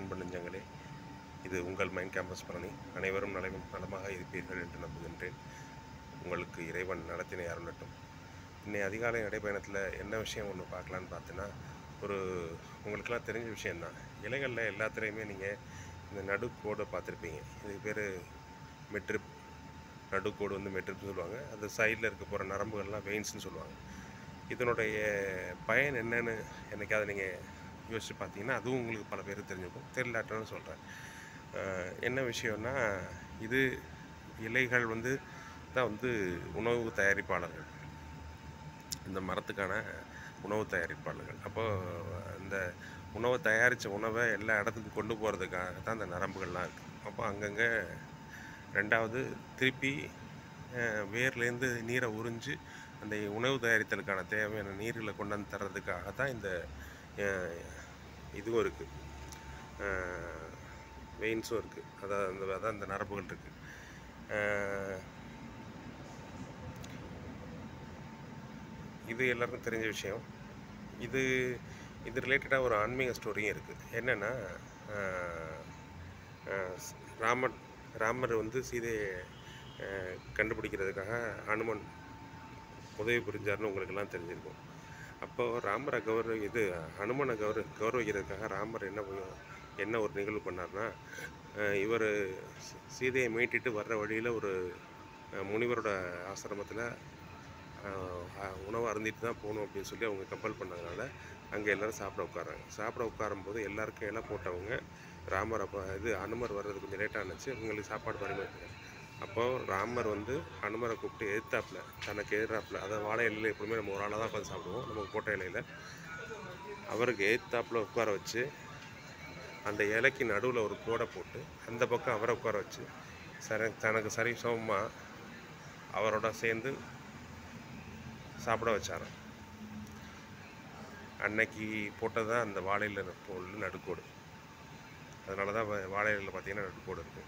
அன்பு நெஞ்சங்களே, இது உங்கள் மைண்ட் கேம்பஸ் பழனி. அனைவரும் நலமாக இருப்பீர்கள் என்று நம்புகின்றேன். உங்களுக்கு இறைவன் நலத்தினை அருளட்டும். இன்னைக்கு அதிகாலை நடைபயணத்தில் என்ன விஷயம் ஒன்று பார்க்கலான்னு பார்த்தீங்கன்னா, உங்களுக்கெல்லாம் தெரிஞ்ச விஷயந்தான். இலைகளில் எல்லாத்துலேயுமே நீங்கள் இந்த நடுக்கோடை பார்த்துருப்பீங்க. இதுக்கு பேர் மெட்ரிப். நடுக்கோடு வந்து மெட்ரிப்னு சொல்லுவாங்க. அது சைடில் இருக்க போகிற நரம்புகள்லாம் வெயின்ஸ்னு சொல்லுவாங்க. இதனுடைய பயன் என்னன்னு என்னைக்காவது நீங்கள் யோசிச்சு பார்த்தீங்கன்னா, அதுவும் உங்களுக்கு பல பேருக்கு தெரிஞ்சிருக்கும். தெரியலாட்டன்னு சொல்கிறேன். என்ன விஷயம்னா, இது இலைகள் வந்து தான் உணவு தயாரிப்பாளர்கள், இந்த மரத்துக்கான உணவு தயாரிப்பாளர்கள். அப்போது அந்த உணவை தயாரித்த உணவை எல்லா இடத்துக்கும் கொண்டு போகிறதுக்காக தான் அந்த நரம்புகள்லாம் இருக்குது. அப்போ அங்கங்கே ரெண்டாவது திருப்பி வேர்லேருந்து நீரை உறிஞ்சு அந்த உணவு தயாரித்தலுக்கான தேவையான நீர்களை கொண்டாந்து தர்றதுக்காக தான் இந்த இதுவும் இருக்குது, வெயின்ஸும் இருக்குது. அதான் இந்த நரம்புகள் இருக்குது. இது எல்லாருக்கும் தெரிஞ்ச விஷயம். இது ரிலேட்டடாக ஒரு ஆன்மீக ஸ்டோரியும் இருக்குது. என்னென்னா, ராமர் சீதையை கண்டுபிடிக்கிறதுக்காக அனுமன் உதவி புரிஞ்சார்னு உங்களுக்கெல்லாம் தெரிஞ்சிருக்கும். அப்போது அனுமனை கௌரவிக்கிறதுக்காக ராமர் என்ன ஒரு நிகழ்வு பண்ணார்னா, இவர் சீதையை மீட்டிட்டு வர்ற வழியில் ஒரு முனிவரோட ஆசிரமத்தில் உணவு அருந்திட்டு தான் போகணும் அப்படின்னு சொல்லி அவங்க கம்பல் பண்ணதுனால அங்கே எல்லோரும் சாப்பிட உட்காரும்போது எல்லாருக்கும் இலை போட்டவங்க அனுமர் வர்றது கொஞ்சம் லேட்டாக இருந்துச்சு. அவங்களுக்கு சாப்பாடு பரிமாறிட்டாங்க. அப்போது ராமர் அனுமரை கூப்பிட்டு எதிர்த்தாப்பில், தனக்கு எதிராப்பில், அதாவது வாழை இலையில் எப்பவுமே நம்ம ஒரு ஆளாக தான் உட்காந்து சாப்பிடுவோம், நமக்கு போட்ட இலையில் அவருக்கு எதிர்த்தாப்பில் உட்கார வச்சு அந்த இலைக்கு நடுவில் ஒரு கோடை போட்டு அந்த பக்கம் அவரை உட்கார வச்சு தனக்கு சரிசமமாக அவரோட சேர்ந்து சாப்பிட வச்சாராம். அன்னைக்கு போட்டது தான் அந்த வாழையில் நடுக்கோடு. அதனால தான் வாழை இலையில் பார்த்திங்கன்னா நடுக்கோடு இருக்குது.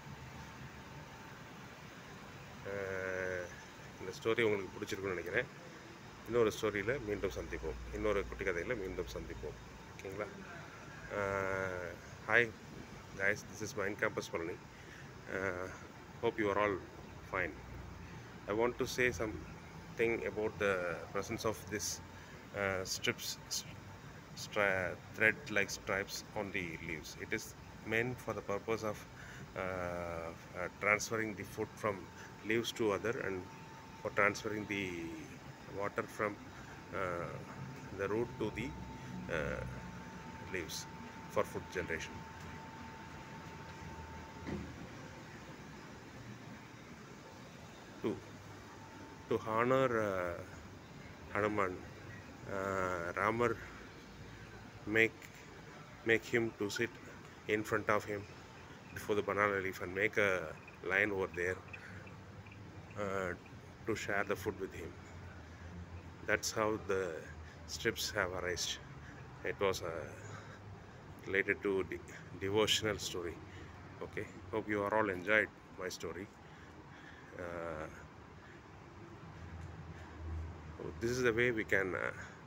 இந்த ஸ்டோரி உங்களுக்கு பிடிச்சிருக்குன்னு நினைக்கிறேன். இன்னொரு ஸ்டோரியில் மீண்டும் சந்திப்போம். இன்னொரு குட்டி கதையில் மீண்டும் சந்திப்போம். ஓகேங்களா? Hi guys, this is Mind Campus Palani. Hope you are all fine. I want to say something about the presence of this thread-like stripes on the leaves. It is meant for the purpose of transferring the food from leaves to other, and for transferring the water from the root to the leaves for food generation. To honor Hanuman, Ramar make him to sit in front of him before the banana leaf and make a line over there to share the food with him. That's how the strips have arisen. It was related to devotional story. Okay, hope you are all enjoyed my story. This is the way we can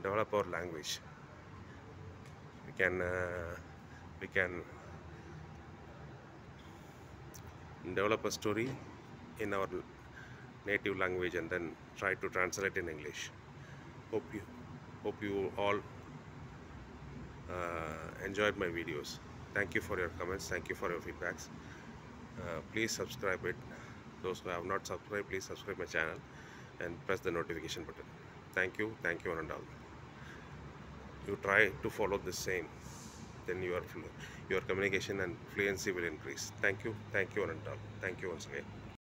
develop our language. We can develop a story in our native language and then try to translate in English. Hope you all enjoyed my videos. Thank you for your comments. Thank you for your feedbacks. Please subscribe it. Those who have not subscribed, please subscribe my channel and press the notification button. Thank you and all. You try to follow the same, then your communication and fluency will increase. Thank you and all. Thank you once again.